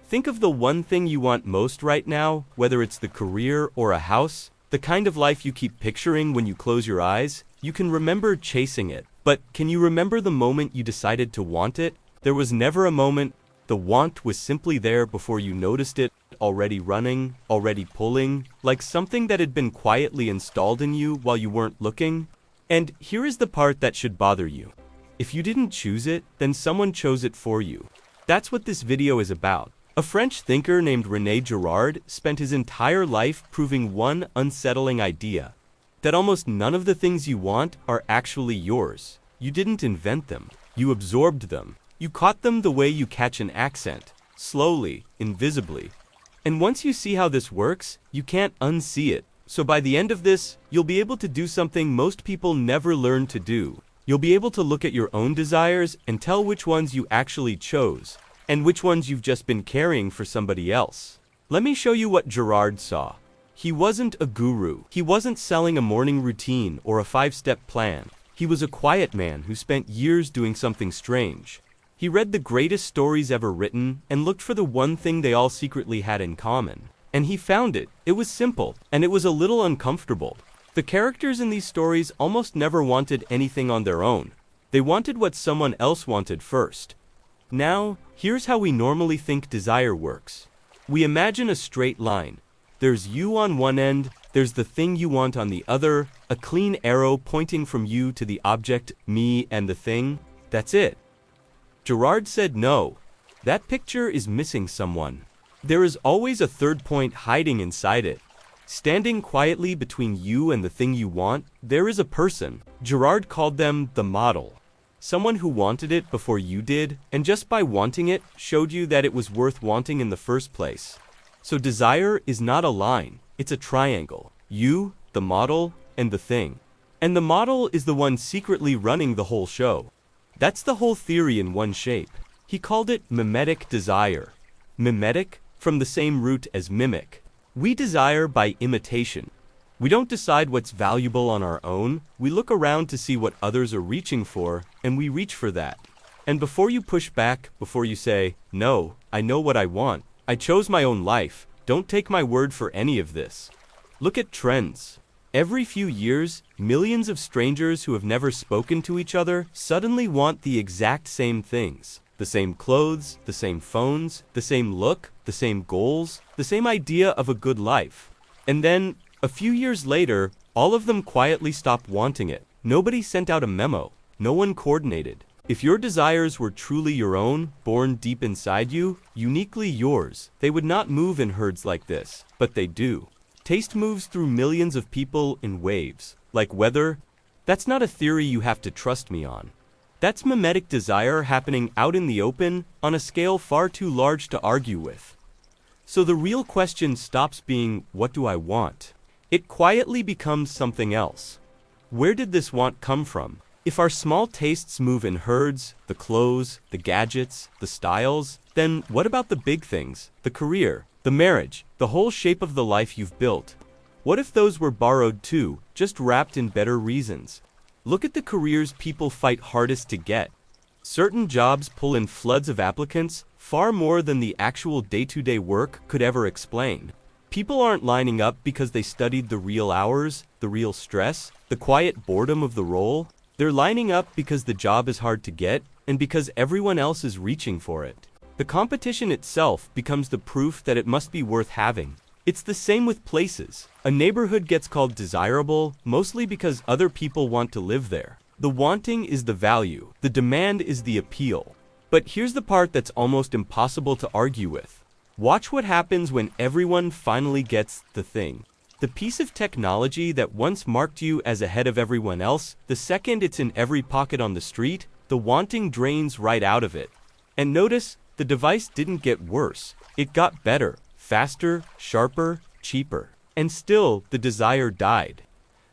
Think of the one thing you want most right now, whether it's the career or a house, the kind of life you keep picturing when you close your eyes. You can remember chasing it, but can you remember the moment you decided to want it? There was never a moment. The want was simply there before you noticed it, already running, already pulling, like something that had been quietly installed in you while you weren't looking. And here is the part that should bother you. If you didn't choose it, then someone chose it for you. That's what this video is about. A French thinker named René Girard spent his entire life proving one unsettling idea: that almost none of the things you want are actually yours. You didn't invent them. You absorbed them. You caught them the way you catch an accent, slowly, invisibly. And once you see how this works, you can't unsee it. So by the end of this, you'll be able to do something most people never learn to do. You'll be able to look at your own desires and tell which ones you actually chose, and which ones you've just been carrying for somebody else. Let me show you what Girard saw. He wasn't a guru. He wasn't selling a morning routine or a 5-step plan. He was a quiet man who spent years doing something strange. He read the greatest stories ever written and looked for the one thing they all secretly had in common. And he found it. It was simple, and it was a little uncomfortable. The characters in these stories almost never wanted anything on their own. They wanted what someone else wanted first. Now, here's how we normally think desire works. We imagine a straight line. There's you on one end, there's the thing you want on the other, a clean arrow pointing from you to the object, me, and the thing. That's it. Girard said no. That picture is missing someone. There is always a third point hiding inside it. Standing quietly between you and the thing you want, there is a person. Girard called them the model. Someone who wanted it before you did, and just by wanting it, showed you that it was worth wanting in the first place. So desire is not a line, it's a triangle. You, the model, and the thing. And the model is the one secretly running the whole show. That's the whole theory in one shape. He called it mimetic desire. Mimetic, from the same root as mimic. We desire by imitation. We don't decide what's valuable on our own. We look around to see what others are reaching for, and we reach for that. And before you push back, before you say, no, I know what I want. I chose my own life. Don't take my word for any of this. Look at trends. Every few years, millions of strangers who have never spoken to each other suddenly want the exact same things. The same clothes, the same phones, the same look, the same goals, the same idea of a good life. And then, a few years later, all of them quietly stop wanting it. Nobody sent out a memo. No one coordinated. If your desires were truly your own, born deep inside you, uniquely yours, they would not move in herds like this, but they do. Taste moves through millions of people in waves, like weather. That's not a theory you have to trust me on. That's mimetic desire happening out in the open, on a scale far too large to argue with. So the real question stops being, what do I want? It quietly becomes something else. Where did this want come from? If our small tastes move in herds, the clothes, the gadgets, the styles, then what about the big things, the career, the marriage, the whole shape of the life you've built? What if those were borrowed too, just wrapped in better reasons? Look at the careers people fight hardest to get. Certain jobs pull in floods of applicants, far more than the actual day-to-day work could ever explain. People aren't lining up because they studied the real hours, the real stress, the quiet boredom of the role. They're lining up because the job is hard to get, and because everyone else is reaching for it. The competition itself becomes the proof that it must be worth having. It's the same with places. A neighborhood gets called desirable, mostly because other people want to live there. The wanting is the value. The demand is the appeal. But here's the part that's almost impossible to argue with. Watch what happens when everyone finally gets the thing. The piece of technology that once marked you as ahead of everyone else, the second it's in every pocket on the street, the wanting drains right out of it. And notice, the device didn't get worse. It got better, faster, sharper, cheaper. And still, the desire died.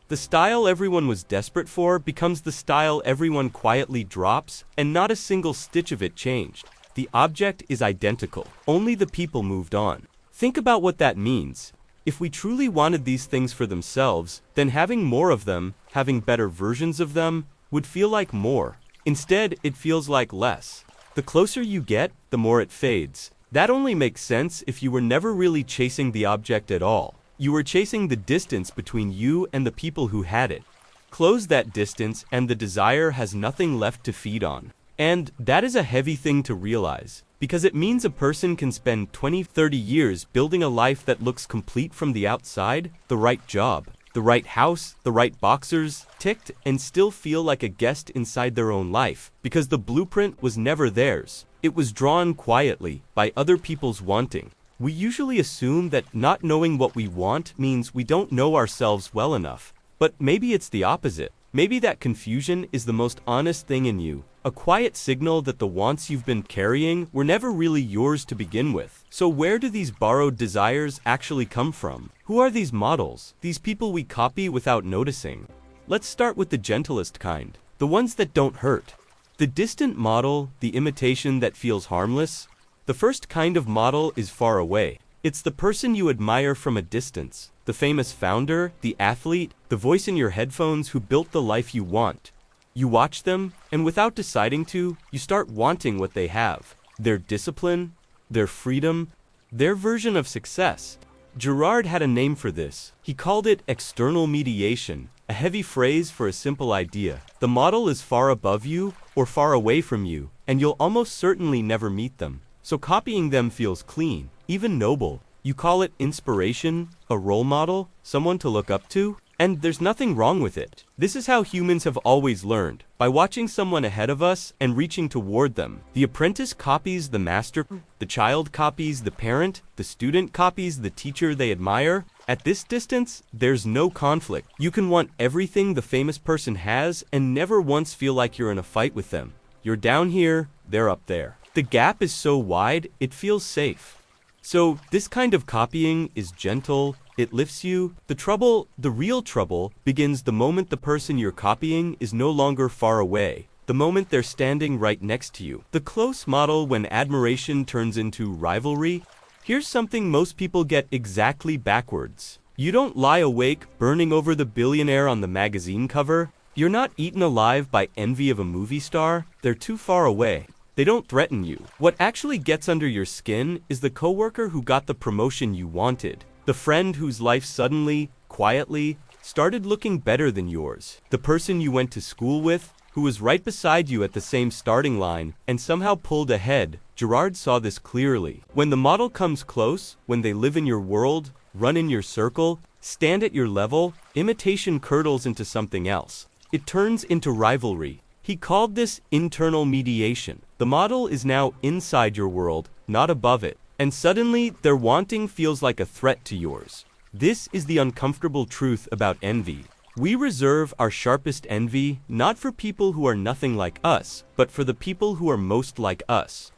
The style everyone was desperate for becomes the style everyone quietly drops, and not a single stitch of it changed. The object is identical. Only the people moved on. Think about what that means. If we truly wanted these things for themselves, then having more of them, having better versions of them, would feel like more. Instead, it feels like less. The closer you get, the more it fades. That only makes sense if you were never really chasing the object at all. You were chasing the distance between you and the people who had it. Close that distance and the desire has nothing left to feed on. And that is a heavy thing to realize, because it means a person can spend 20-30 years building a life that looks complete from the outside, the right job, the right house, the right boxers, ticked, and still feel like a guest inside their own life, because the blueprint was never theirs. It was drawn quietly, by other people's wanting. We usually assume that not knowing what we want means we don't know ourselves well enough. But maybe it's the opposite. Maybe that confusion is the most honest thing in you. A quiet signal that the wants you've been carrying were never really yours to begin with. So where do these borrowed desires actually come from? Who are these models? These people we copy without noticing? Let's start with the gentlest kind. The ones that don't hurt. The distant model, the imitation that feels harmless. The first kind of model is far away. It's the person you admire from a distance. The famous founder, the athlete, the voice in your headphones who built the life you want. You watch them, and without deciding to, you start wanting what they have. Their discipline, their freedom, their version of success. Girard had a name for this. He called it external mediation, a heavy phrase for a simple idea. The model is far above you or far away from you, and you'll almost certainly never meet them. So copying them feels clean, even noble. You call it inspiration, a role model, someone to look up to, and there's nothing wrong with it. This is how humans have always learned, by watching someone ahead of us and reaching toward them. The apprentice copies the master, the child copies the parent, the student copies the teacher they admire. At this distance, there's no conflict. You can want everything the famous person has and never once feel like you're in a fight with them. You're down here, they're up there. The gap is so wide, it feels safe. So this kind of copying is gentle, it lifts you. The real trouble, begins the moment the person you're copying is no longer far away, the moment they're standing right next to you. The close model when admiration turns into rivalry. Here's something most people get exactly backwards. You don't lie awake burning over the billionaire on the magazine cover. You're not eaten alive by envy of a movie star. They're too far away. They don't threaten you. What actually gets under your skin is the coworker who got the promotion you wanted. The friend whose life suddenly, quietly, started looking better than yours. The person you went to school with, who was right beside you at the same starting line, and somehow pulled ahead. Girard saw this clearly. When the model comes close, when they live in your world, run in your circle, stand at your level, imitation curdles into something else. It turns into rivalry. He called this internal mediation. The model is now inside your world, not above it. And suddenly, their wanting feels like a threat to yours. This is the uncomfortable truth about envy. We reserve our sharpest envy not for people who are nothing like us, but for the people who are most like us.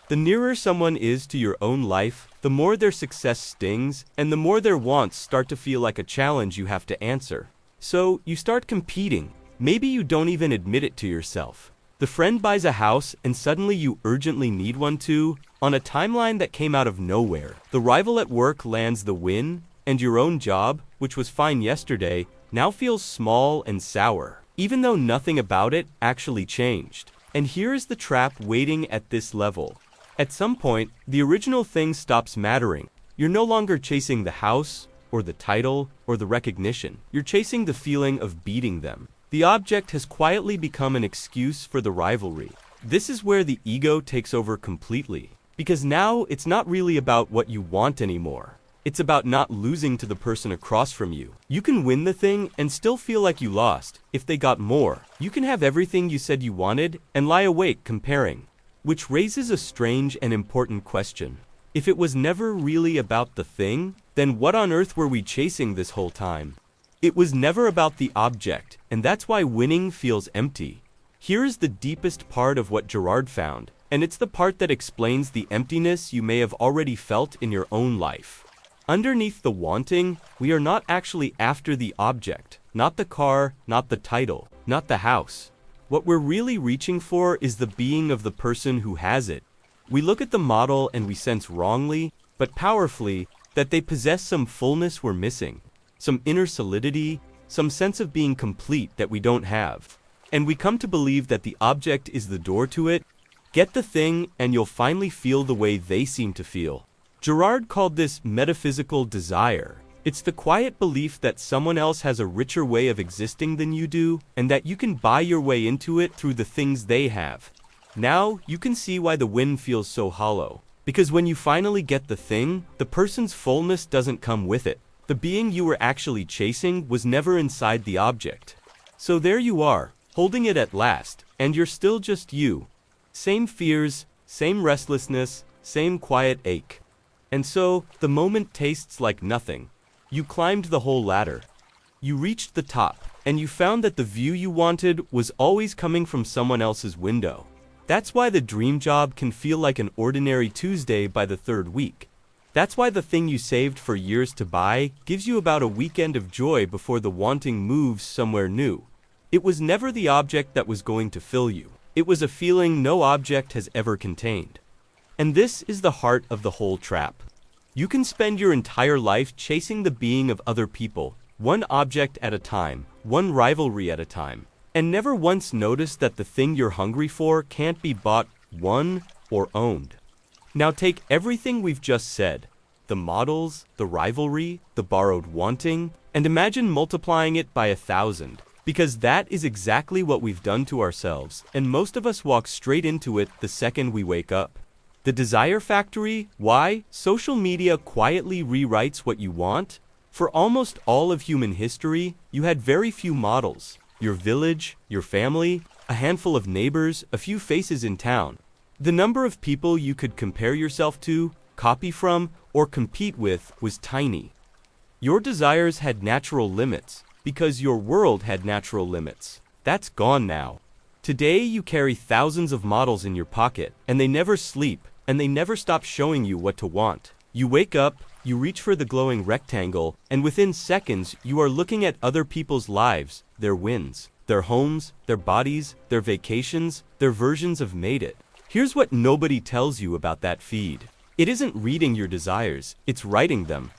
The nearer someone is to your own life, the more their success stings, and the more their wants start to feel like a challenge you have to answer. So, you start competing. Maybe you don't even admit it to yourself. The friend buys a house and suddenly you urgently need one too, on a timeline that came out of nowhere. The rival at work lands the win, and your own job, which was fine yesterday, now feels small and sour, even though nothing about it actually changed. And here is the trap waiting at this level. At some point, the original thing stops mattering. You're no longer chasing the house, or the title, or the recognition. You're chasing the feeling of beating them. The object has quietly become an excuse for the rivalry. This is where the ego takes over completely. Because now it's not really about what you want anymore. It's about not losing to the person across from you. You can win the thing and still feel like you lost if they got more. You can have everything you said you wanted and lie awake comparing. Which raises a strange and important question. If it was never really about the thing, then what on earth were we chasing this whole time? It was never about the object, and that's why winning feels empty. Here is the deepest part of what Girard found, and it's the part that explains the emptiness you may have already felt in your own life. Underneath the wanting, we are not actually after the object, not the car, not the title, not the house. What we're really reaching for is the being of the person who has it. We look at the model and we sense wrongly, but powerfully, that they possess some fullness we're missing. Some inner solidity, some sense of being complete that we don't have. And we come to believe that the object is the door to it, Get the thing, and you'll finally feel the way they seem to feel. Girard called this metaphysical desire. It's the quiet belief that someone else has a richer way of existing than you do, and that you can buy your way into it through the things they have. Now, you can see why the win feels so hollow. Because when you finally get the thing, the person's fullness doesn't come with it. The being you were actually chasing was never inside the object. So there you are, holding it at last, and you're still just you. Same fears, same restlessness, same quiet ache. And so, the moment tastes like nothing. You climbed the whole ladder. You reached the top, and you found that the view you wanted was always coming from someone else's window. That's why the dream job can feel like an ordinary Tuesday by the third week. That's why the thing you saved for years to buy gives you about a weekend of joy before the wanting moves somewhere new. It was never the object that was going to fill you. It was a feeling no object has ever contained. And this is the heart of the whole trap. You can spend your entire life chasing the being of other people, one object at a time, one rivalry at a time, and never once notice that the thing you're hungry for can't be bought, won, or owned. Now take everything we've just said, the models, the rivalry, the borrowed wanting, and imagine multiplying it by 1,000, because that is exactly what we've done to ourselves, and most of us walk straight into it the second we wake up. The desire factory, why social media quietly rewrites what you want? For almost all of human history, you had very few models. Your village, your family, a handful of neighbors, a few faces in town. The number of people you could compare yourself to, copy from, or compete with was tiny. Your desires had natural limits, because your world had natural limits. That's gone now. Today you carry thousands of models in your pocket, and they never sleep, and they never stop showing you what to want. You wake up, you reach for the glowing rectangle, and within seconds you are looking at other people's lives, their wins, their homes, their bodies, their vacations, their versions of made it. Here's what nobody tells you about that feed. It isn't reading your desires, it's writing them.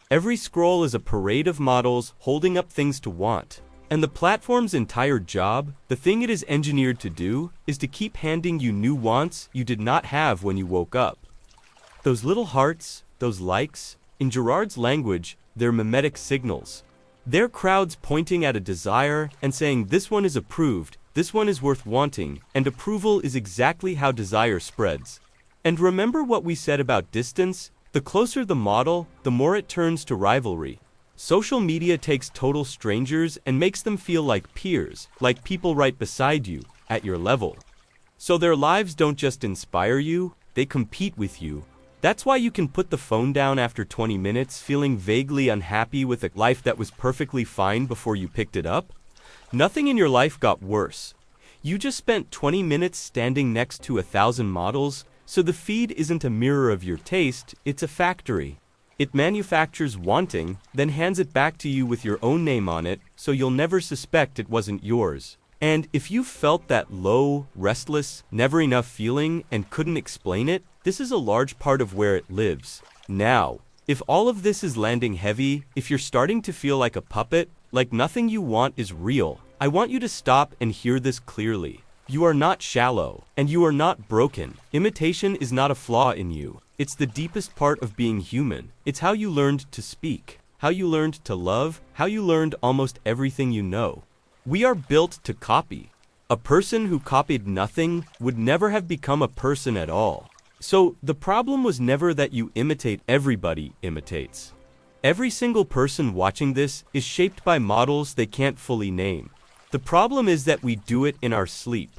Every scroll is a parade of models holding up things to want. And the platform's entire job, the thing it is engineered to do, is to keep handing you new wants you did not have when you woke up. Those little hearts, those likes, in Girard's language, they're mimetic signals. They're crowds pointing at a desire and saying this one is approved, this one is worth wanting, and approval is exactly how desire spreads. And remember what we said about distance? The closer the model, the more it turns to rivalry. Social media takes total strangers and makes them feel like peers, like people right beside you, at your level. So their lives don't just inspire you, they compete with you. That's why you can put the phone down after 20 minutes feeling vaguely unhappy with a life that was perfectly fine before you picked it up. Nothing in your life got worse. You just spent 20 minutes standing next to 1,000 models, so the feed isn't a mirror of your taste, it's a factory. It manufactures wanting, then hands it back to you with your own name on it, so you'll never suspect it wasn't yours. And if you felt that low, restless, never enough feeling and couldn't explain it, this is a large part of where it lives. Now, if all of this is landing heavy, if you're starting to feel like a puppet, like nothing you want is real, I want you to stop and hear this clearly. You are not shallow, and you are not broken. Imitation is not a flaw in you. It's the deepest part of being human. It's how you learned to speak, how you learned to love, how you learned almost everything you know. We are built to copy. A person who copied nothing would never have become a person at all. So the problem was never that you imitate, everybody imitates. Every single person watching this is shaped by models they can't fully name. The problem is that we do it in our sleep.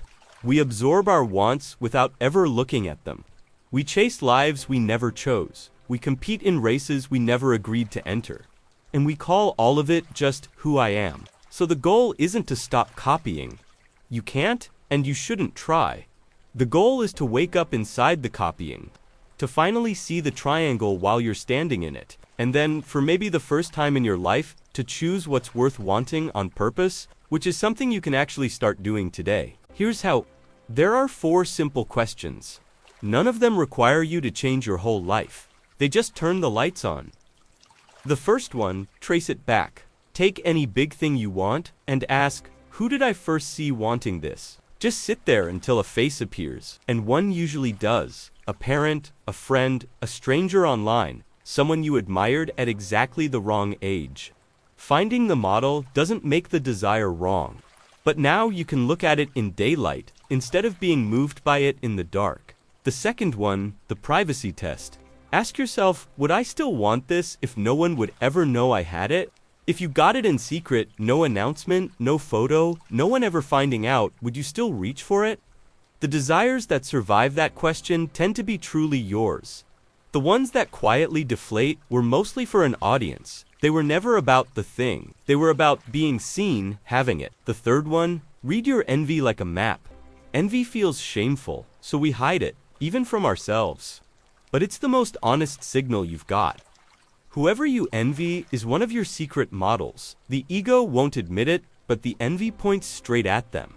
We absorb our wants without ever looking at them. We chase lives we never chose. We compete in races we never agreed to enter. And we call all of it just who I am. So the goal isn't to stop copying. You can't, and you shouldn't try. The goal is to wake up inside the copying, to finally see the triangle while you're standing in it, and then, for maybe the first time in your life, to choose what's worth wanting on purpose, which is something you can actually start doing today. Here's how. There are 4 simple questions. None of them require you to change your whole life. They just turn the lights on. The first one, trace it back. Take any big thing you want and ask, who did I first see wanting this? Just sit there until a face appears, and one usually does. A parent, a friend, a stranger online, someone you admired at exactly the wrong age. Finding the model doesn't make the desire wrong. But now you can look at it in daylight, instead of being moved by it in the dark. The second one, the privacy test. Ask yourself, would I still want this if no one would ever know I had it? If you got it in secret, no announcement, no photo, no one ever finding out, would you still reach for it? The desires that survive that question tend to be truly yours. The ones that quietly deflate were mostly for an audience. They were never about the thing. They were about being seen, having it. The third one, read your envy like a map. Envy feels shameful, so we hide it, even from ourselves. But it's the most honest signal you've got. Whoever you envy is one of your secret models. The ego won't admit it, but the envy points straight at them.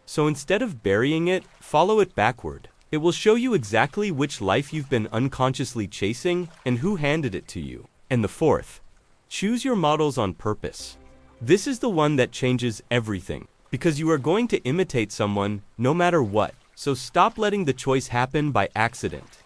So instead of burying it, follow it backward. It will show you exactly which life you've been unconsciously chasing and who handed it to you. And the fourth, choose your models on purpose. This is the one that changes everything, because you are going to imitate someone no matter what. So stop letting the choice happen by accident.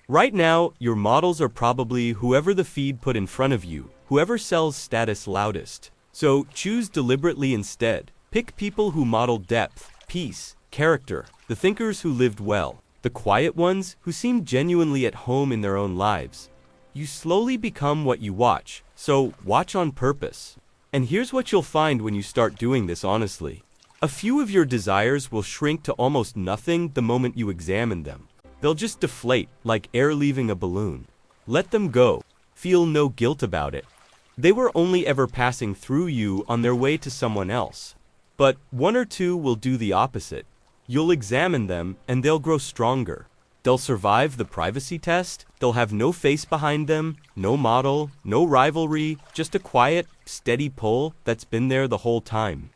Right now, your models are probably whoever the feed put in front of you, whoever sells status loudest. So choose deliberately instead. Pick people who model depth, peace, character, the thinkers who lived well, the quiet ones who seem genuinely at home in their own lives. You slowly become what you watch, so watch on purpose. And here's what you'll find when you start doing this honestly. A few of your desires will shrink to almost nothing the moment you examine them. They'll just deflate, like air leaving a balloon. Let them go. Feel no guilt about it. They were only ever passing through you on their way to someone else. But one or two will do the opposite. You'll examine them, and they'll grow stronger. They'll survive the privacy test. They'll have no face behind them, no model, no rivalry, just a quiet, steady pull that's been there the whole time.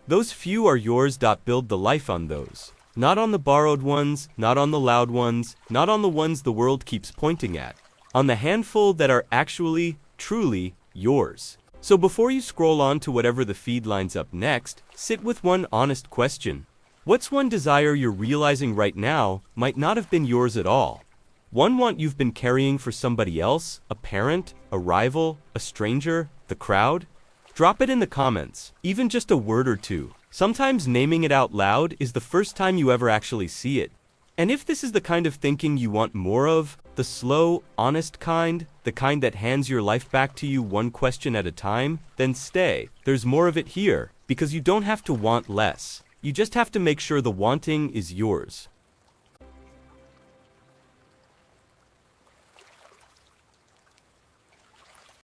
Those few are yours. Build the life on those. Not on the borrowed ones, not on the loud ones, not on the ones the world keeps pointing at. On the handful that are actually, truly, yours. So before you scroll on to whatever the feed lines up next, sit with one honest question. What's one desire you're realizing right now might not have been yours at all? One want you've been carrying for somebody else, a parent, a rival, a stranger, the crowd? Drop it in the comments, even just a word or two. Sometimes naming it out loud is the first time you ever actually see it. And if this is the kind of thinking you want more of, the slow, honest kind, the kind that hands your life back to you one question at a time, then stay. There's more of it here, because you don't have to want less. You just have to make sure the wanting is yours.